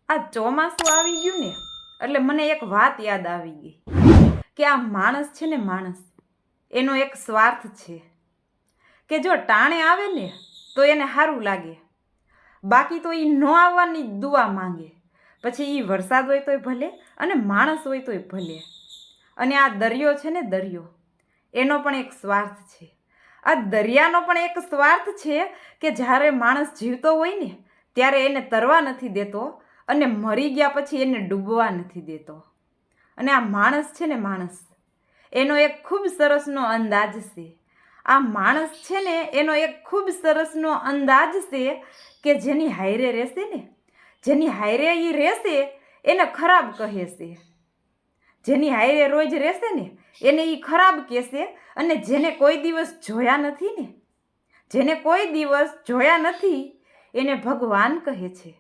આ ચોમાસું આવી ગયું ને એટલે મને એક વાત યાદ આવી ગઈ કે આ માણસ છે ને, માણસ એનો એક સ્વાર્થ છે કે જો ટાણે આવે ને તો એને સારું લાગે, બાકી તો એ ન આવવાની દુઆ માંગે. પછી એ વરસાદ હોય તોય ભલે અને માણસ હોય તોય ભલે. અને આ દરિયો છે ને, દરિયો એનો પણ એક સ્વાર્થ છે. આ દરિયાનો પણ એક સ્વાર્થ છે કે જ્યારે માણસ જીવતો હોય ને ત્યારે એને તરવા નથી દેતો અને મરી ગયા પછી એને ડૂબવા નથી દેતો. અને આ માણસ છે ને, માણસ એનો એક ખૂબ સરસનો અંદાજ છે. આ માણસ છે ને એનો એક ખૂબ સરસનો અંદાજ છે કે જેની હાયરે રહેશે ને, જેની હાયરે એ રહેશે એને ખરાબ કહે છે. જેની હાયરે રોજ રહેશે ને એને એ ખરાબ કહેશે. અને જેને કોઈ દિવસ જોયા નથી ને, જેને કોઈ દિવસ જોયા નથી એને ભગવાન કહે છે.